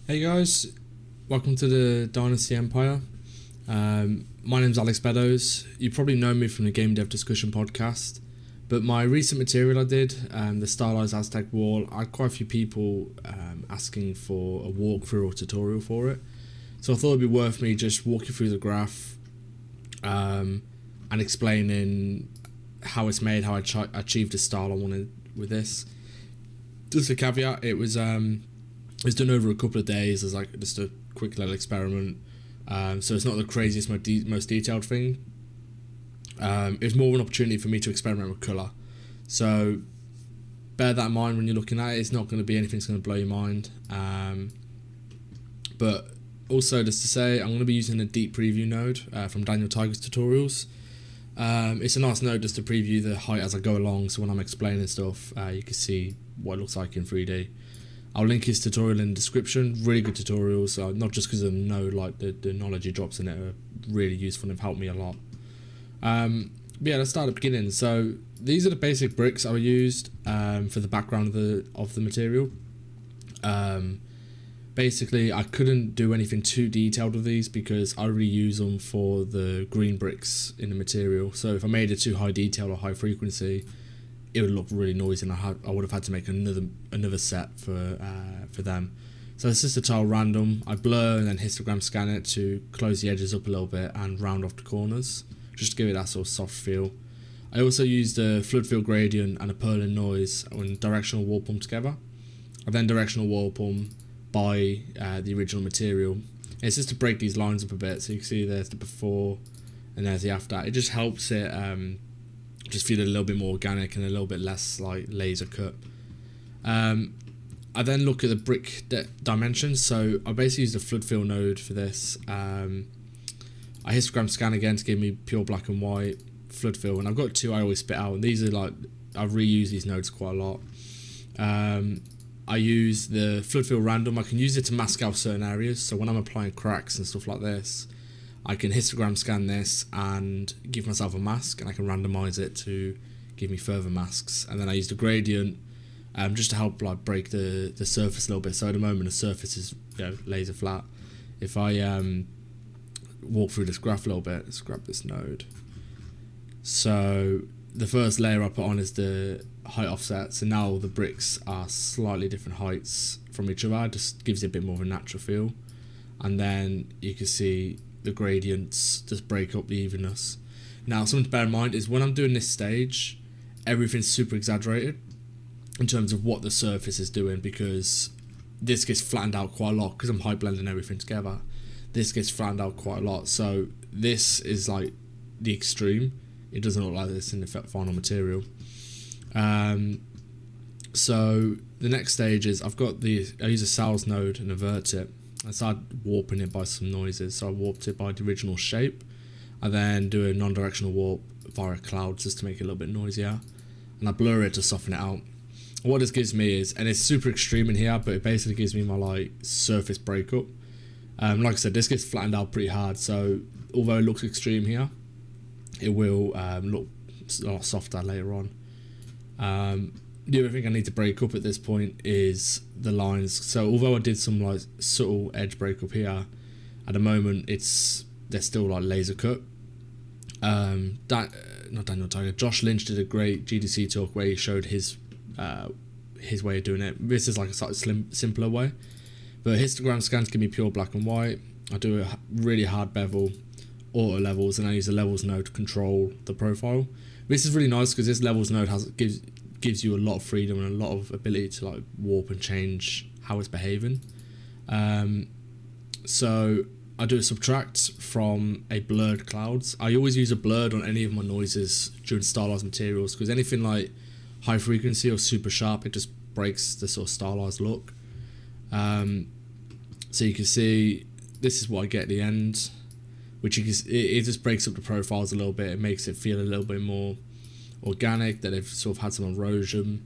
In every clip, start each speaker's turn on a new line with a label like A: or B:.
A: Hey guys, welcome to the Dynasty Empire. My name's Albedo. You probably know me from the Game Dev Discussion podcast, but my recent material I did, the Stylized Aztec Wall, I had quite a few people asking for a walkthrough or tutorial for it. So I thought it'd be worth me just walking through the graph and explaining how it's made, how I achieved the style I wanted with this. Just a caveat, it was done over a couple of days as like just a quick little experiment, so it's not the craziest, most detailed thing. It was more of an opportunity for me to experiment with colour, so bear that in mind when you're looking at it. It's not going to be anything that's going to blow your mind, but also just to say, I'm going to be using a deep preview node from Daniel Tiger's tutorials. It's a nice node just to preview the height as I go along, so when I'm explaining stuff, you can see what it looks like in 3D. I'll link his tutorial in the description. Really good tutorials, not just because of the node, like the knowledge he drops in it are really useful and have helped me a lot. But yeah, let's start at the beginning. So these are the basic bricks I used for the background of the material. Basically, I couldn't do anything too detailed with these because I already use them for the green bricks in the material. So if I made it too high detail or high frequency, it would look really noisy, and I would have had to make another set for them. So it's just a tile random. I blur and then histogram scan it to close the edges up a little bit and round off the corners, just to give it that sort of soft feel. I also used a flood fill gradient and a purling noise and directional wall pump together. I then directional wall pump by the original material. And it's just to break these lines up a bit, so you can see there's the before and there's the after. It just helps it just feel a little bit more organic and a little bit less like laser cut. I then look at the brick dimensions. So I basically used a flood fill node for this. I histogram scan again to give me pure black and white flood fill, and I've got two I always spit out, and these are like, I reuse these nodes quite a lot. I use the flood fill random. I can use it to mask out certain areas, so when I'm applying cracks and stuff like this, I can histogram scan this and give myself a mask, and I can randomize it to give me further masks. And then I use the gradient just to help like break the surface a little bit. So at the moment the surface is laser flat. If I walk through this graph a little bit, let's grab this node. So the first layer I put on is the height offset, so now the bricks are slightly different heights from each other. It just gives it a bit more of a natural feel. And then you can see the gradients just break up the evenness. Now, something to bear in mind is when I'm doing this stage, everything's super exaggerated in terms of what the surface is doing, because this gets flattened out quite a lot because I'm high blending everything together. This gets flattened out quite a lot, so this is like the extreme. It doesn't look like this in the final material. So the next stage is I use a Sales node and invert it. I started warping it by some noises, so I warped it by the original shape. I then do a non-directional warp via clouds just to make it a little bit noisier, and I blur it to soften it out. And what this gives me is, and it's super extreme in here, but it basically gives me my like surface breakup. Like I said, this gets flattened out pretty hard, so although it looks extreme here, it will look a lot softer later on. The other thing I need to break up at this point is the lines. So although I did some like subtle edge breakup here, at the moment they're still like laser cut. Not Daniel Tiger, Josh Lynch did a great GDC talk where he showed his way of doing it. This is like a slightly simpler way, but histogram scans give me pure black and white. I do a really hard bevel, auto levels, and I use the levels node to control the profile. This is really nice because this levels node gives you a lot of freedom and a lot of ability to like warp and change how it's behaving. So I do a subtract from a blurred clouds. I always use a blurred on any of my noises during stylized materials, because anything like high frequency or super sharp, it just breaks the sort of stylized look. So you can see this is what I get at the end, which it just breaks up the profiles a little bit. It makes it feel a little bit more organic, that they've sort of had some erosion.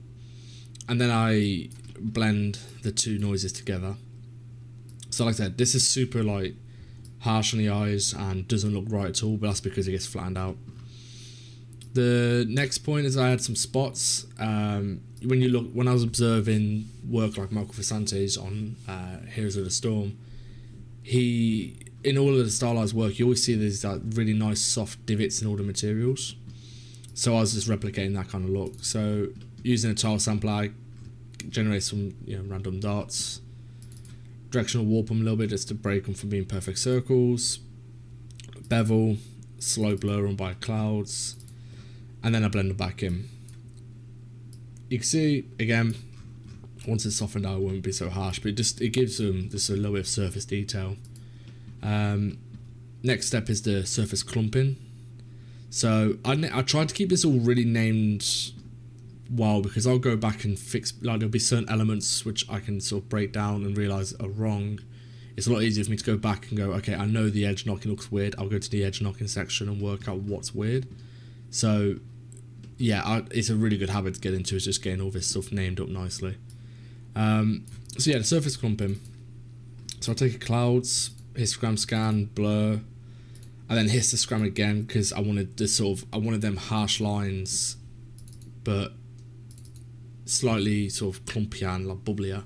A: And then I blend the two noises together. So like I said, this is super like harsh on the eyes and doesn't look right at all, but that's because it gets flattened out. The next point is I had some spots. When I was observing work like Michael Fasante's on Heroes of the Storm, in all of the stylized work, you always see these like really nice soft divots in all the materials. So I was just replicating that kind of look. So using a tile sampler, I generate some random dots, directional warp them a little bit just to break them from being perfect circles, bevel, slow blur them by clouds, and then I blend them back in. You can see again, once it's softened out, it won't be so harsh, but it gives them just a little bit of surface detail. Next step is the surface clumping. So I tried to keep this all really named well, because I'll go back and fix, like there'll be certain elements which I can sort of break down and realise are wrong. It's a lot easier for me to go back and go, okay, I know the edge knocking looks weird, I'll go to the edge knocking section and work out what's weird. So yeah, it's a really good habit to get into, is just getting all this stuff named up nicely. So yeah, the surface clumping. So I'll take a clouds, histogram scan, blur, and then histogram again, because I wanted them harsh lines, but slightly sort of clumpier and like bubblier.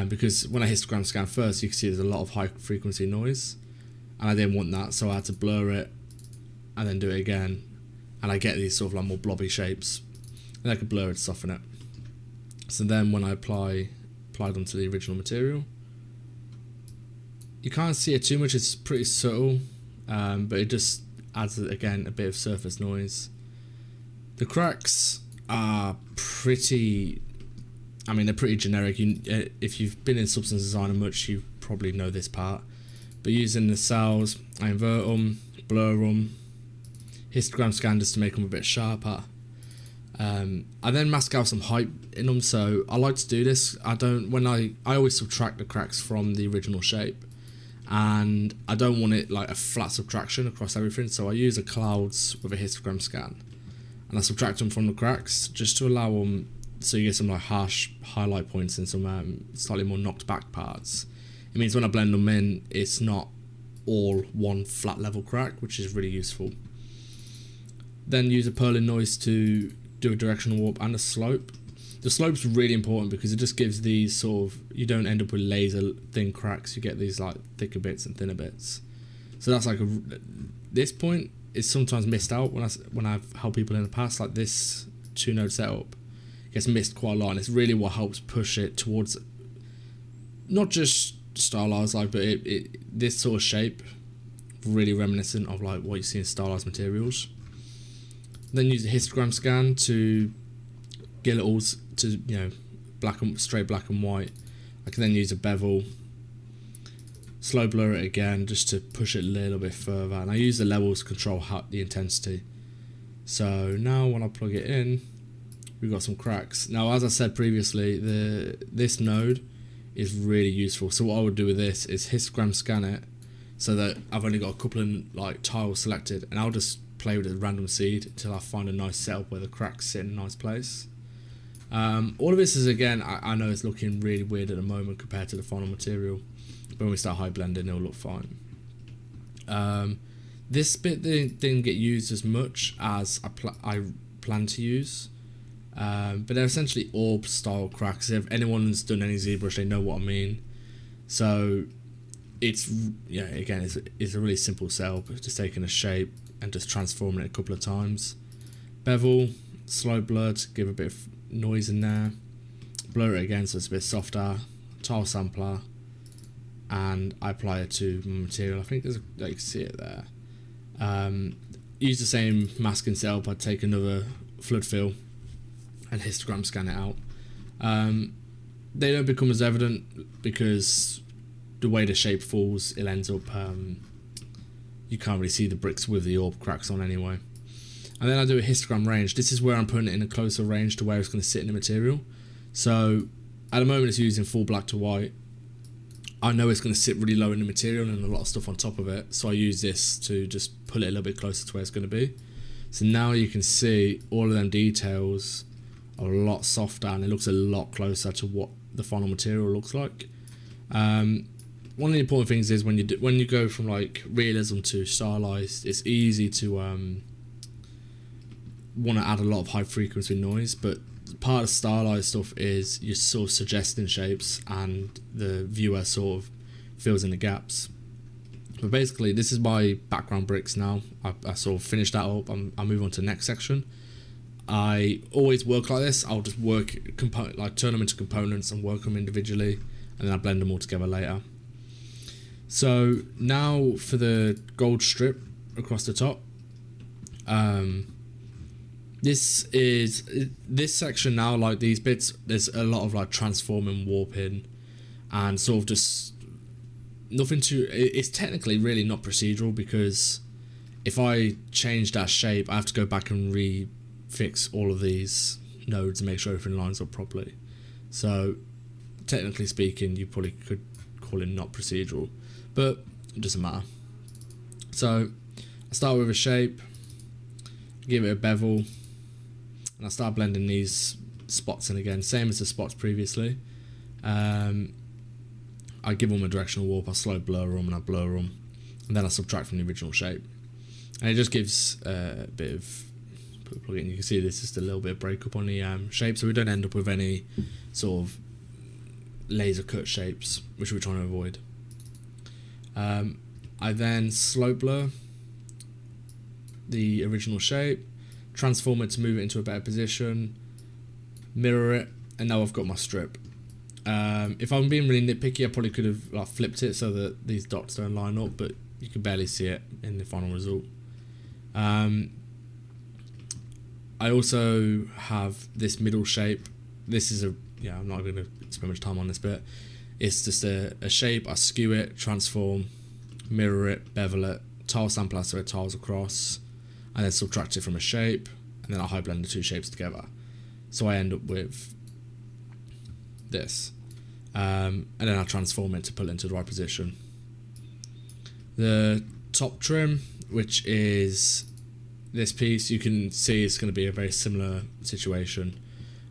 A: Because when I histogram scan first, you can see there's a lot of high frequency noise, and I didn't want that, so I had to blur it and then do it again, and I get these sort of like more blobby shapes, and I could blur it to soften it. So then when I applied onto the original material, you can't see it too much, it's pretty subtle, but it just adds again a bit of surface noise. The cracks are pretty, they're pretty generic. If you've been in substance design much, you probably know this part. But using the cells, I invert them, blur them, histogram scan just to make them a bit sharper. I then mask out some height in them, so I like to do this. I always subtract the cracks from the original shape, and I don't want it like a flat subtraction across everything, so I use a clouds with a histogram scan, and I subtract them from the cracks just to allow them, so you get some like harsh highlight points and some slightly more knocked back parts. It means when I blend them in, it's not all one flat level crack, which is really useful. Then use a purling noise to do a directional warp and a slope. The slope's really important because it just gives these sort of, you don't end up with laser thin cracks, you get these like thicker bits and thinner bits. So that's like this point is sometimes missed out when I've helped people in the past, like this 2-node setup gets missed quite a lot, and it's really what helps push it towards not just stylized, like, but this sort of shape, really reminiscent of like what you see in stylized materials. Then use a histogram scan to get it all to straight black and white. I can then use a bevel, slow blur it again just to push it a little bit further, and I use the levels to control the intensity. So now when I plug it in, we've got some cracks. Now, as I said previously, this node is really useful. So what I would do with this is histogram scan it so that I've only got a couple of like tiles selected, and I'll just play with a random seed until I find a nice setup where the cracks sit in a nice place. All of this is, again, I know it's looking really weird at the moment compared to the final material, but when we start high blending, it'll look fine. This bit didn't get used as much as I plan to use, but they're essentially orb style cracks. If anyone's done any ZBrush, they know what I mean. So it's a really simple setup, just taking a shape and just transforming it a couple of times. Bevel, slow blur to give a bit of noise in there, blur it again so it's a bit softer, tile sampler, and I apply it to my material. I think you can see it there. Use the same masking setup. I'd take another flood fill and histogram scan it out. They don't become as evident because the way the shape falls, it ends up you can't really see the bricks with the orb cracks on anyway. And then I do a histogram range. This is where I'm putting it in a closer range to where it's going to sit in the material. So at the moment it's using full black to white. I know it's going to sit really low in the material and a lot of stuff on top of it, so I use this to just pull it a little bit closer to where it's going to be. So now you can see all of them details are a lot softer, and it looks a lot closer to what the final material looks like. One of the important things is when you go from like realism to stylized, it's easy to want to add a lot of high frequency noise, but part of stylized stuff is you're sort of suggesting shapes and the viewer sort of fills in the gaps. But basically, this is my background bricks now. I sort of finished that up. I'll move on to the next section. I always work like this. I'll just work turn them into components and work them individually, and then I blend them all together later. So now for the gold strip across the top. This section now, like these bits, there's a lot of like transforming, warping, and sort of just nothing too. It's technically really not procedural, because if I change that shape, I have to go back and fix all of these nodes and make sure everything lines up properly. So technically speaking, you probably could call it not procedural, but it doesn't matter. So I start with a shape, give it a bevel, and I start blending these spots in again, same as the spots previously. I give them a directional warp, I slow blur them, and I blur them, and then I subtract from the original shape. And it just gives a bit of plug in. You can see there's just a little bit of breakup on the shape, so we don't end up with any sort of laser cut shapes, which we're trying to avoid. I then slow blur the original shape, transform it to move it into a better position, mirror it, and now I've got my strip. If I'm being really nitpicky, I probably could have like flipped it so that these dots don't line up, but you can barely see it in the final result. I also have this middle shape. This is I'm not going to spend much time on this bit. It's just a shape. I skew it, transform, mirror it, bevel it, tile sampler so it tiles across, and then subtract it from a shape, and then I high blend the two shapes together. So I end up with this. And then I transform it to put it into the right position. The top trim, which is this piece, you can see it's going to be a very similar situation.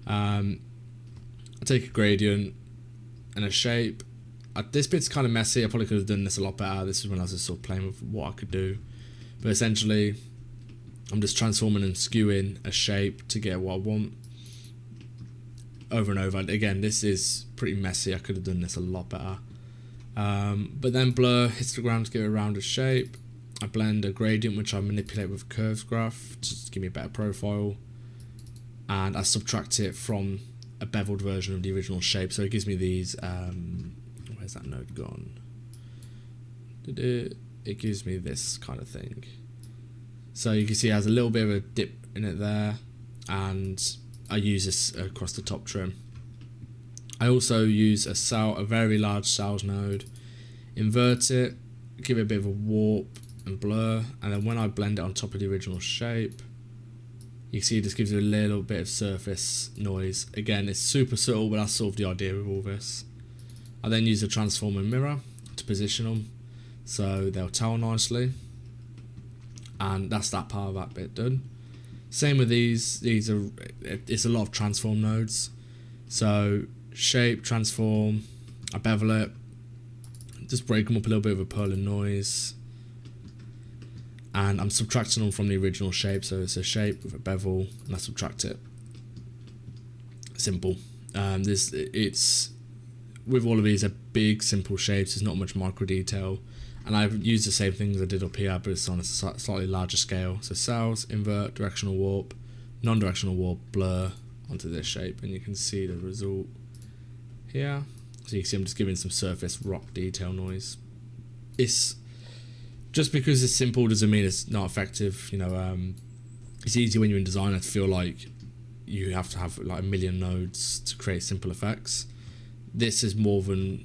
A: I take a gradient and a shape. This bit's kind of messy. I probably could have done this a lot better. This is when I was just sort of playing with what I could do. But essentially, I'm just transforming and skewing a shape to get what I want over and over. Again, this is pretty messy. I could have done this a lot better. But then blur histogram to give it a rounded shape. I blend a gradient, which I manipulate with curves graph to give me a better profile, and I subtract it from a beveled version of the original shape, so it gives me these where's that node gone? It gives me this kind of thing. So you can see it has a little bit of a dip in it there, and I use this across the top trim. I also use a very large cells node, invert it, give it a bit of a warp and blur, and then when I blend it on top of the original shape, you can see it just gives you a little bit of surface noise. Again, it's super subtle, but that's sort of the idea with all this. I then use a transform and mirror to position them so they'll tile nicely, and that's that part of that bit done. Same with these are, it's a lot of transform nodes. So shape, transform, I bevel it, just break them up a little bit of a purling noise, and I'm subtracting them from the original shape. So it's a shape with a bevel, and I subtract it. Simple. It's with all of these are big simple shapes. There's not much micro detail, and I've used the same things I did up here, but it's on a slightly larger scale. So cells, invert, directional warp, non-directional warp, blur onto this shape, and you can see the result here. So you can see I'm just giving some surface rock detail noise. It's just because it's simple doesn't mean it's not effective. It's easy when you're in designer to feel like you have to have like a million nodes to create simple effects. This is more than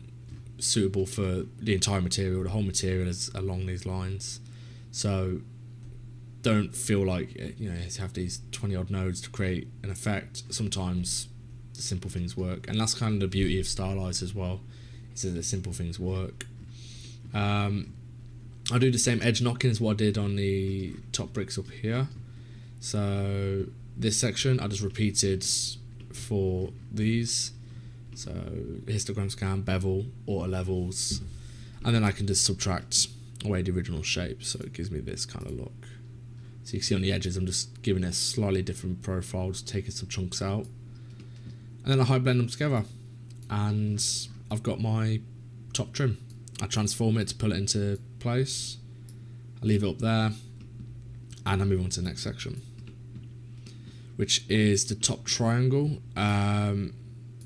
A: suitable for the entire material. The whole material is along these lines, so don't feel like you have these 20 odd nodes to create an effect. Sometimes the simple things work, and that's kind of the beauty of Stylised as well, is that the simple things work. I do the same edge knocking as what I did on the top bricks up here. So this section I just repeated for these. So histogram scan, bevel, auto levels, and then I can just subtract away the original shape, so it gives me this kind of look. So So you can see on the edges, I'm just giving it a slightly different profile, just taking some chunks out. And then I high blend them together. And I've got my top trim. I transform it to pull it into place. I leave it up there. And I move on to the next section, which is the top triangle.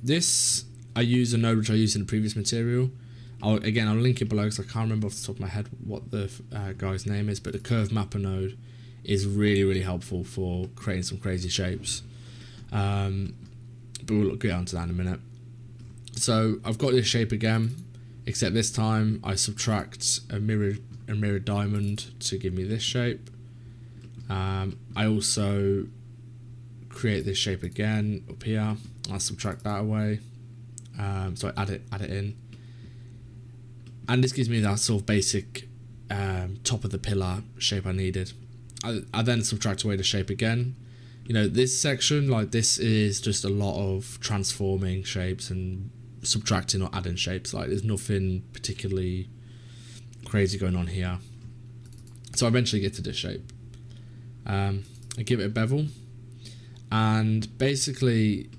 A: This, I use a node which I used in the previous material. I'll link it below because I can't remember off the top of my head what the guy's name is, but the curve mapper node is really helpful for creating some crazy shapes. But we'll get onto that in a minute. So I've got this shape again, except this time I subtract a mirrored diamond to give me this shape. I also create this shape again up here. I subtract that away. So I add it in. And this gives me that sort of basic top of the pillar shape I needed. I then subtract away the shape again. You know, this section, like this is just a lot of transforming shapes and subtracting or adding shapes. Like there's nothing particularly crazy going on here. So I eventually get to this shape. I give it a bevel. And basically,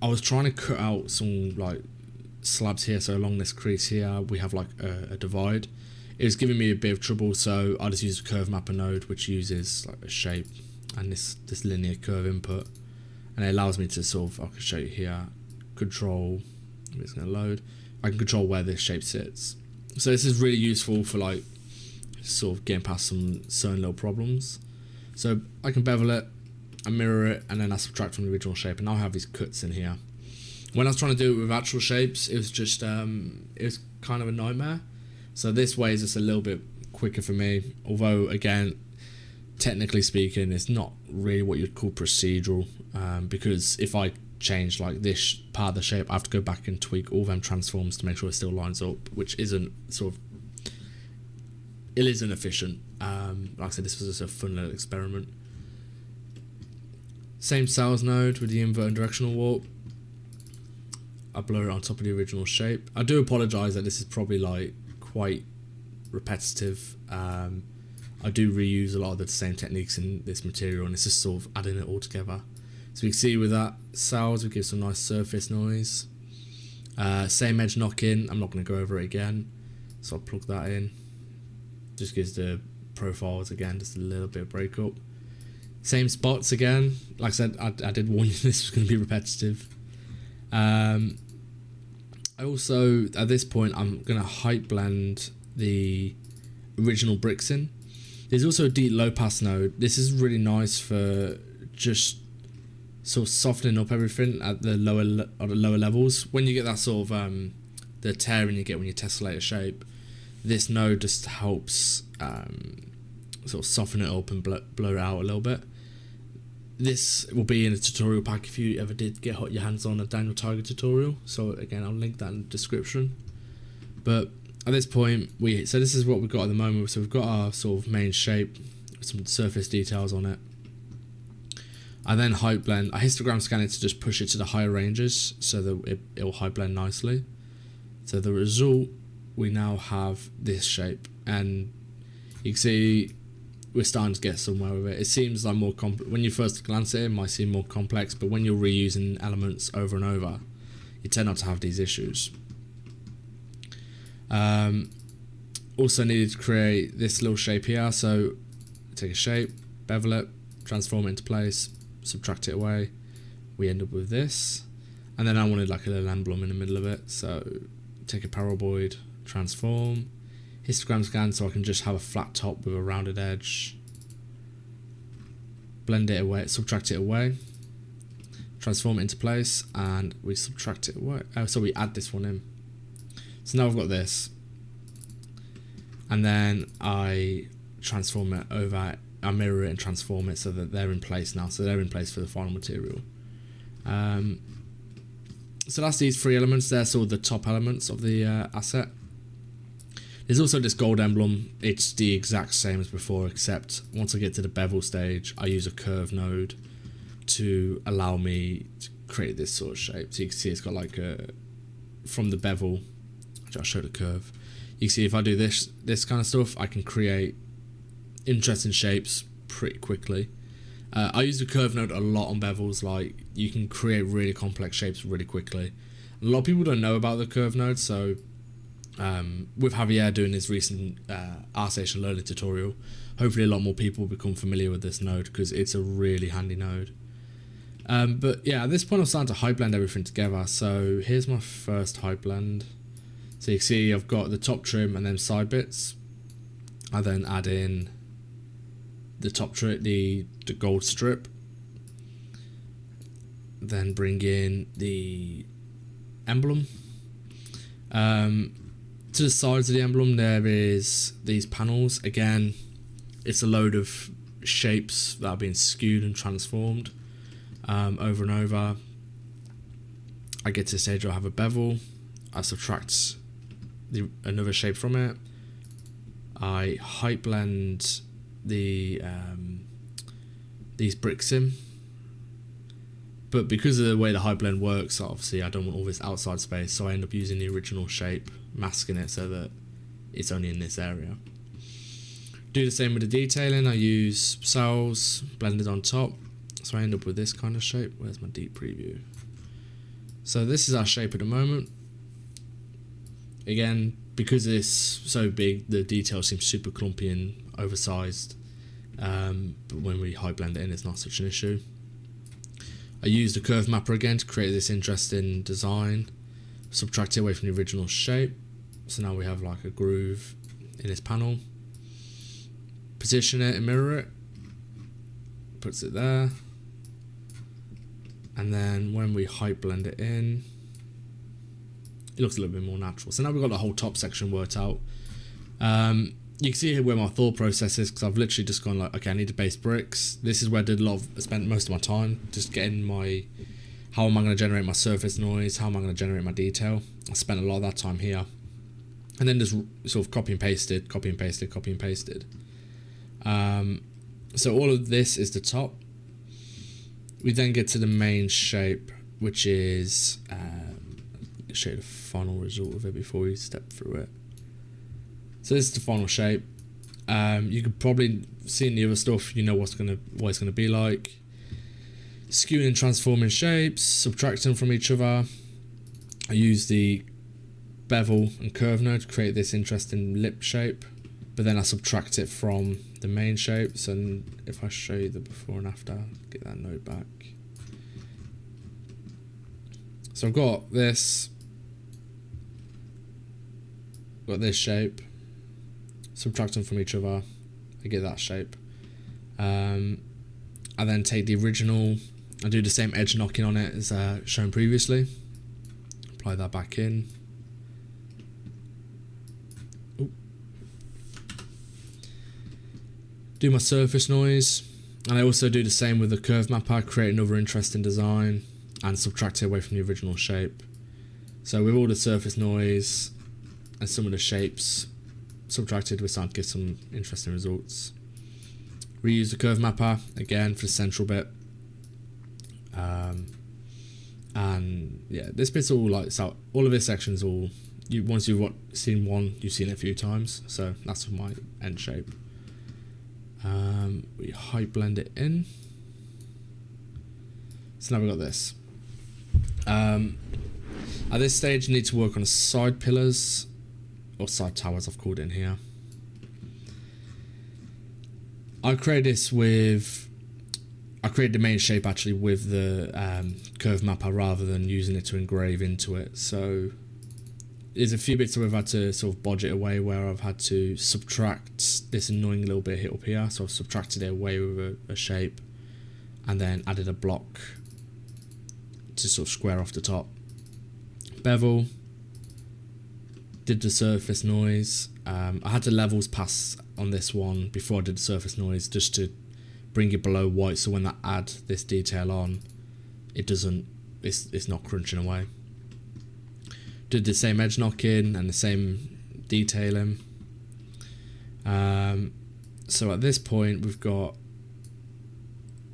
A: I was trying to cut out some like slabs here, so along this crease here we have like a divide. It was giving me a bit of trouble, so I just used a curve mapper node which uses like a shape and this linear curve input, and it allows me to sort of, I can show you here, control, it's going to load, I can control where this shape sits. So this is really useful for like sort of getting past some certain little problems. So I can bevel it, I mirror it, and then I subtract from the original shape, and now I have these cuts in here. When I was trying to do it with actual shapes, it was just it was kind of a nightmare. So this way is just a little bit quicker for me, although again, technically speaking, it's not really what you'd call procedural, because if I change like this part of the shape, I have to go back and tweak all them transforms to make sure it still lines up, which isn't sort of, it isn't efficient. Like I said, this was just a fun little experiment. Same styles node with the invert and directional warp. I blur it on top of the original shape. I do apologise that this is probably like quite repetitive. I do reuse a lot of the same techniques in this material, and it's just sort of adding it all together. So we can see with that cells, we give some nice surface noise. Same edge knock in, I'm not going to go over it again. So I'll plug that in. Just gives the profiles again, just a little bit of breakup. Same spots again. Like I said, I did warn you this was going to be repetitive. I also, at this point, I'm going to height blend the original bricks in. There's also a deep low pass node. This is really nice for just sort of softening up everything at the lower levels. When you get that sort of the tearing you get when you tessellate a shape, this node just helps sort of soften it up and blur it out a little bit. This will be in a tutorial pack if you ever did get your hands on a Daniel Tiger tutorial. So again, I'll link that in the description. But at this point, so this is what we've got at the moment. So we've got our sort of main shape with some surface details on it. I then height blend. I histogram scan it to just push it to the higher ranges so that it will height blend nicely. So the result, we now have this shape, and you can see we're starting to get somewhere with it. It seems like more when you first glance at it, it might seem more complex, but when you're reusing elements over and over, you tend not to have these issues. Also needed to create this little shape here, so take a shape, bevel it, transform it into place, subtract it away, we end up with this, and then I wanted like a little emblem in the middle of it, so take a paraboid, transform, histogram scan so I can just have a flat top with a rounded edge, blend it away, subtract it away, transform it into place, and we subtract it away. So we add this one in. So now I've got this, and then I transform it over, I mirror it and transform it so that they're in place now, so they're in place for the final material. So that's these three elements. They're sort of the top elements of the asset. There's also this gold emblem. It's the exact same as before, except once I get to the bevel stage, I use a curve node to allow me to create this sort of shape. So you can see it's got like a, from the bevel, which I'll show the curve. You can see if I do this kind of stuff, I can create interesting shapes pretty quickly. I use the curve node a lot on bevels. Like, you can create really complex shapes really quickly. A lot of people don't know about the curve node, so with Javier doing his recent ArtStation learning tutorial, hopefully a lot more people will become familiar with this node, because it's a really handy node. But yeah, at this point I'm starting to high blend everything together. So here's my first high blend. So you can see I've got the top trim and then side bits. I then add in the top trim, the gold strip. Then bring in the emblem. To the sides of the emblem there is these panels. Again, it's a load of shapes that are being skewed and transformed over and over. I get to the stage where I have a bevel. I subtract another shape from it. I height blend these bricks in, but because of the way the height blend works, obviously I don't want all this outside space, so I end up using the original shape, masking it so that it's only in this area. Do the same with the detailing. I use cells blended on top, so I end up with this kind of shape. Where's my deep preview? So this is our shape at the moment. Again, because it's so big, the detail seems super clumpy and oversized, but when we high blend it in, it's not such an issue. I use the curve mapper again to create this interesting design, subtract it away from the original shape, so now we have like a groove in this panel. Position it and mirror it, puts it there, and then when we height blend it in, it looks a little bit more natural. So now we've got the whole top section worked out. You can see here where my thought process is, because I've literally just gone like, okay, I need to base bricks. This is where I spent most of my time, just getting how am I going to generate my surface noise, how am I going to generate my detail. I spent a lot of that time here, and then just sort of copy and pasted. So all of this is the top. We then get to the main shape, which is show you the final result of it before we step through it. So this is the final shape. You could probably see in the other stuff, you know what it's gonna be like. Skewing and transforming shapes, subtracting from each other. I use the bevel and curve node to create this interesting lip shape, but then I subtract it from the main shapes. And if I show you the before and after, get that node back. So I've got this shape, subtract them from each other, I get that shape. I then take the original, I do the same edge knocking on it as shown previously, apply that back in. Ooh. Do my surface noise, and I also do the same with the curve mapper, create another interesting design and subtract it away from the original shape. So with all the surface noise and some of the shapes subtracted, we're starting to get some interesting results. Reuse the curve mapper again for the central bit, and yeah, this bit's all like, so all of this section's all, once you've seen one, you've seen it a few times. So that's my end shape. We height blend it in, so now we've got this. At this stage you need to work on side pillars, or side towers I've called it in here. I created the main shape actually with the curve mapper rather than using it to engrave into it. So there's a few bits where I've had to sort of bodge it away, where I've had to subtract this annoying little bit hit up here. So I've subtracted it away with a shape and then added a block to sort of square off the top. Bevel, did the surface noise. I had the levels pass on this one before I did the surface noise, just to bring it below white, so when I add this detail on, it's not crunching away. Did the same edge knocking and the same detailing. So at this point we've got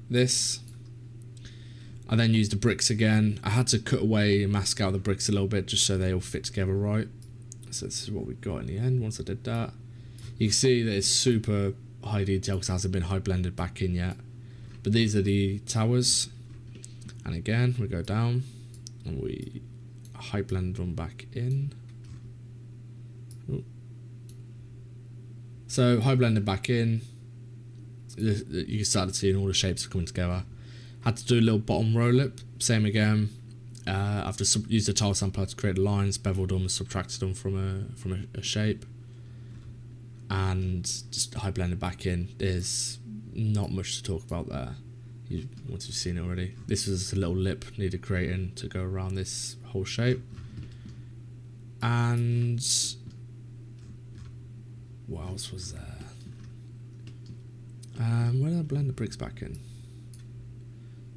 A: this. I then used the bricks again. I had to cut away and mask out the bricks a little bit just so they all fit together right. So this is what we got in the end once I did that. You can see that it's super high detail because it hasn't been high blended back in yet. But these are the towers, and again we go down and we high blend them back in. Ooh. So high blended back in, you started seeing all the shapes coming together. Had to do a little bottom row lip, same again. I've just used a tile sampler to create the lines, beveled them, subtracted them from a shape, and just high blended back in. There's not much to talk about there. Once you've seen it already. This was a little lip needed creating to go around this whole shape. And what else was there? Where did I blend the bricks back in?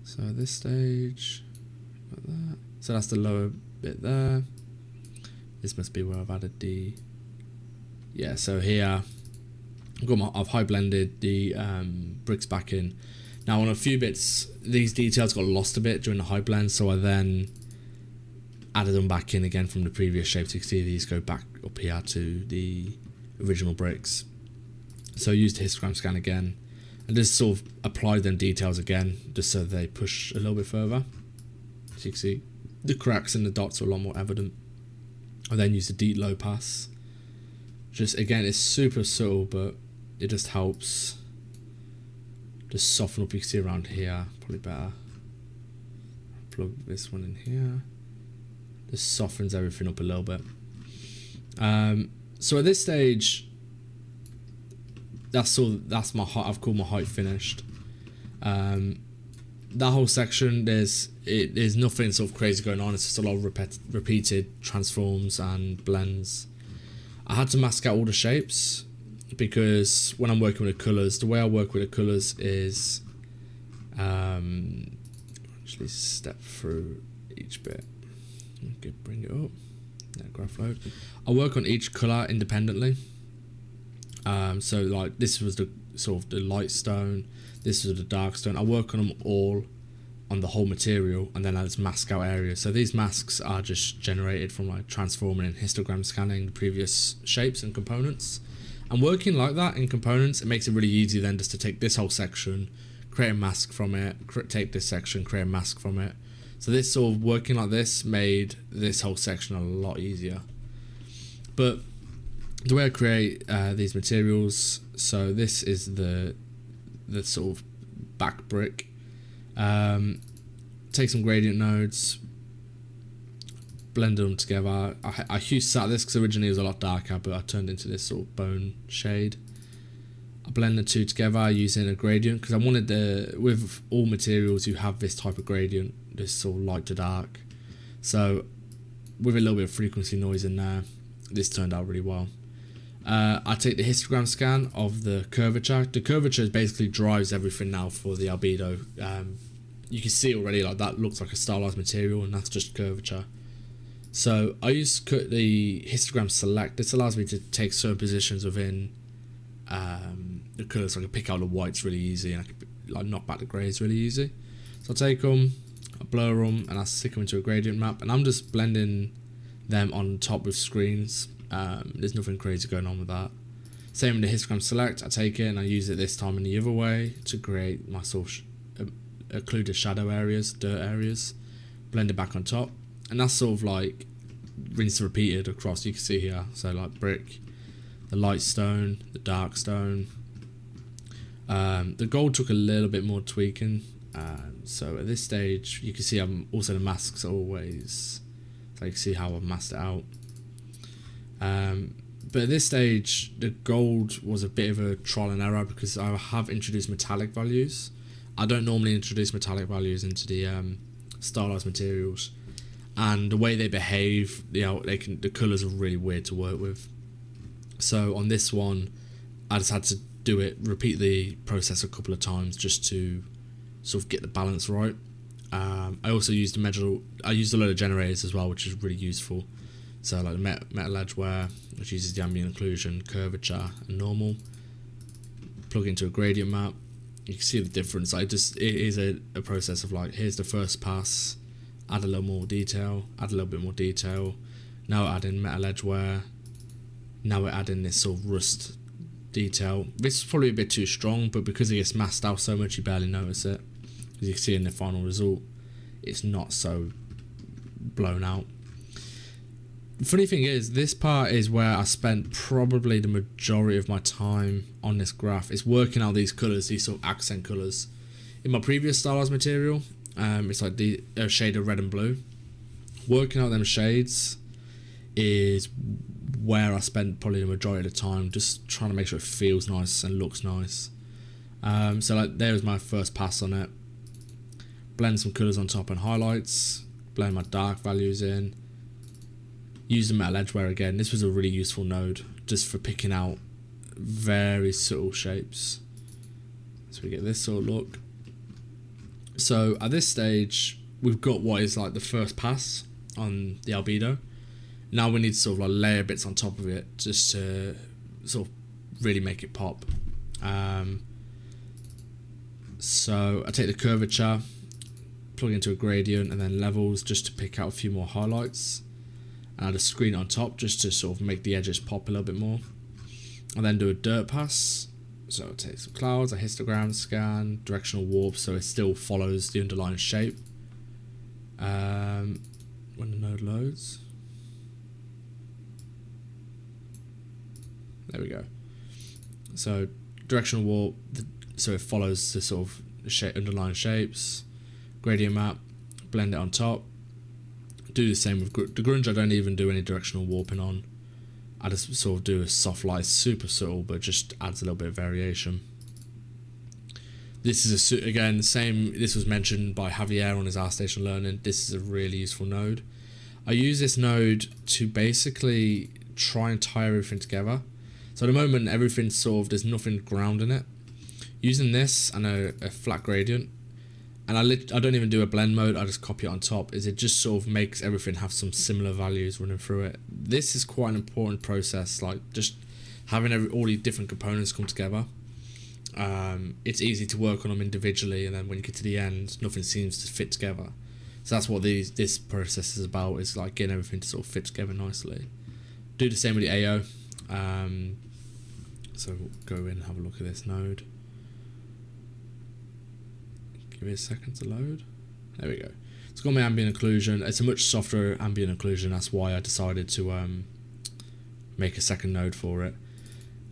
A: So this stage, like that. So that's the lower bit there. This must be where I've added the. Yeah. So here, I've high blended the bricks back in. Now on a few bits, these details got lost a bit during the high blend, so I then added them back in again from the previous shapes. You can see these go back up here to the original bricks. So I used the histogram scan again and just sort of applied them details again, just so they push a little bit further. So you can see the cracks and the dots are a lot more evident. I then used the deep low pass. Just again, it's super subtle, but it just helps just soften up. You can see around here, probably better. Plug this one in here. Just softens everything up a little bit. So at this stage, that's my height. I've called my height finished. That whole section, there's nothing sort of crazy going on. It's just a lot of repeated transforms and blends. I had to mask out all the shapes because when I'm working with the colours, the way I work with the colours is actually step through each bit. Okay, bring it up. Yeah, graph load. I work on each colour independently. So like this was the sort of the light stone, this was the dark stone. I work on them all on the whole material, and then I just mask out areas. So these masks are just generated from like transforming and histogram scanning the previous shapes and components. And working like that in components, it makes it really easy then just to take this whole section, create a mask from it, take this section, create a mask from it. So this sort of working like this made this whole section a lot easier. But the way I create these materials, so this is the sort of back brick. Take some gradient nodes, blend them together. I used this because originally it was a lot darker, but I turned into this sort of bone shade. I blend the two together using a gradient because I wanted with all materials you have this type of gradient, this sort of light to dark. So with a little bit of frequency noise in there, this turned out really well. I take the histogram scan of the curvature. The curvature basically drives everything now for the albedo. You can see already like that looks like a stylized material, and that's just curvature. So I use the histogram select. This allows me to take certain positions within the colours, so I can pick out the whites really easy, and I can like knock back the greys really easy. So I take them, I blur them, and I stick them into a gradient map, and I'm just blending them on top with screens. There's nothing crazy going on with that. Same with the histogram select. I take it and I use it this time in the other way to create my sort of occluded shadow areas, dirt areas, blend it back on top, and that's sort of like rinse repeated across. You can see here, so like brick, the light stone, the dark stone. The gold took a little bit more tweaking, so at this stage you can see I'm also the masks are always, so you can see how I've masked it out. But at this stage the gold was a bit of a trial and error because I have introduced metallic values. I don't normally introduce metallic values into the stylized materials, and the way they behave, the colours are really weird to work with. So on this one I just had to repeat the process a couple of times just to sort of get the balance right. I also used I used a load of generators as well, which is really useful. So like the metal edge wear, which uses the ambient occlusion, curvature and normal. Plug into a gradient map. You can see the difference. It is a process of like, here's the first pass, add a little more detail, add a little bit more detail. Now add in metal edge wear. Now we're adding this sort of rust detail. This is probably a bit too strong, but because it gets masked out so much, you barely notice it. As you can see in the final result, it's not so blown out. The funny thing is, this part is where I spent probably the majority of my time on this graph. It's working out these colours, these sort of accent colours. In my previous stylized material, it's like the shade of red and blue. Working out them shades is where I spent probably the majority of the time, just trying to make sure it feels nice and looks nice. So like there was my first pass on it. Blend some colours on top and highlights. Blend my dark values in. Use the metal edgeware again. This was a really useful node just for picking out very subtle shapes. So we get this sort of look. So at this stage, we've got what is like the first pass on the albedo. Now we need to sort of like layer bits on top of it just to sort of really make it pop. So I take the curvature, plug into a gradient and then levels just to pick out a few more highlights. And I just screen it on top just to sort of make the edges pop a little bit more. And then do a dirt pass. So I take some clouds, a histogram scan, directional warp so it still follows the underlying shape. When the node loads. There we go. So directional warp, so it follows the sort of underlying shapes. Gradient map, blend it on top. Do the same with the grunge. I don't even do any directional warping on. I just sort of do a soft light, super subtle, but just adds a little bit of variation. This is again same. This was mentioned by Javier on his ArtStation Learning. This is a really useful node. I use this node to basically try and tie everything together. So at the moment, everything's sort of, there's nothing ground in it. Using this and a flat gradient, and I don't even do a blend mode, I just copy it on top, is it just sort of makes everything have some similar values running through it. This is quite an important process, like just having all these different components come together. It's easy to work on them individually, and then when you get to the end, nothing seems to fit together. So that's what this process is about, is like getting everything to sort of fit together nicely. Do the same with the AO. So we'll go in and have a look at this node. Give it a second to load. There we go. It's got my ambient occlusion. It's a much softer ambient occlusion. That's why I decided to make a second node for it.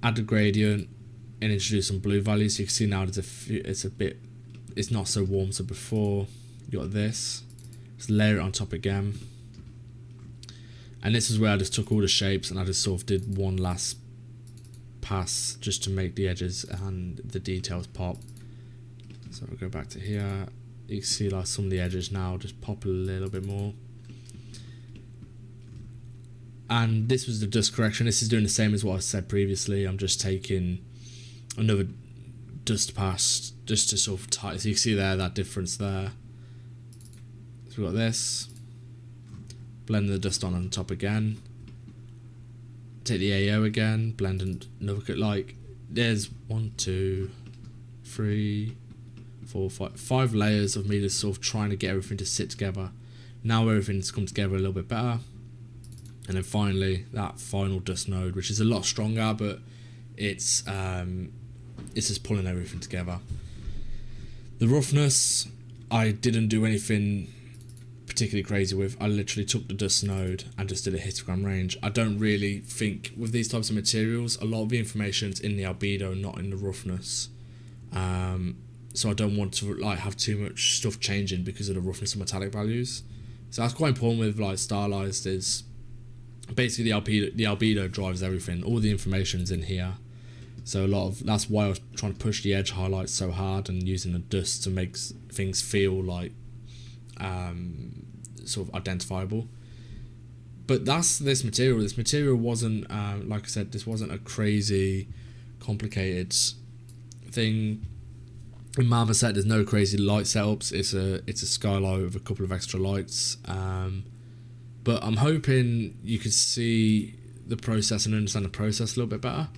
A: Add the gradient and introduce some blue values. You can see now it's not so warm. So before you got this, just layer it on top again. And this is where I just took all the shapes and I just sort of did one last pass just to make the edges and the details pop. So I'll go back to here. You can see like some of the edges now just pop a little bit more. And this was the dust correction. This is doing the same as what I said previously. I'm just taking another dust pass just to sort of tighten. So you can see there that difference there. So we've got this. Blend the dust on top again. Take the AO again. Blend another, like there's 1, 2, 3, 4, 5 layers of me just sort of trying to get everything to sit together. Now everything's come together a little bit better. And then finally that final dust node, which is a lot stronger, but it's just pulling everything together. The roughness, I didn't do anything particularly crazy with. I literally took the dust node and just did a histogram range. I don't really think with these types of materials, a lot of the information's in the albedo, not in the roughness. So I don't want to like have too much stuff changing because of the roughness of metallic values. So that's quite important with like stylized, is basically the albedo drives everything. All the information's in here. So that's why I was trying to push the edge highlights so hard and using the dust to make things feel like sort of identifiable. But that's this material. This material wasn't like I said, this wasn't a crazy complicated thing. In Marmoset there's no crazy light setups. It's a skylight with a couple of extra lights. But I'm hoping you could see the process and understand the process a little bit better.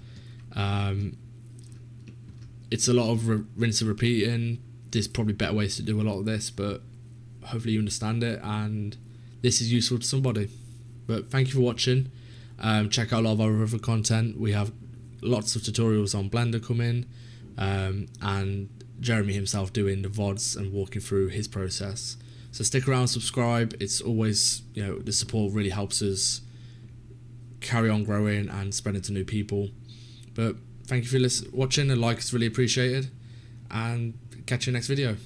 A: It's a lot of rinse and repeating. There's probably better ways to do a lot of this, but hopefully you understand it and this is useful to somebody. But thank you for watching. Check out a lot of our other content. We have lots of tutorials on Blender coming, and Jeremy himself doing the VODs and walking through his process. So stick around, subscribe. It's always, the support really helps us carry on growing and spreading to new people. But thank you for watching. A like is really appreciated, and catch you next video.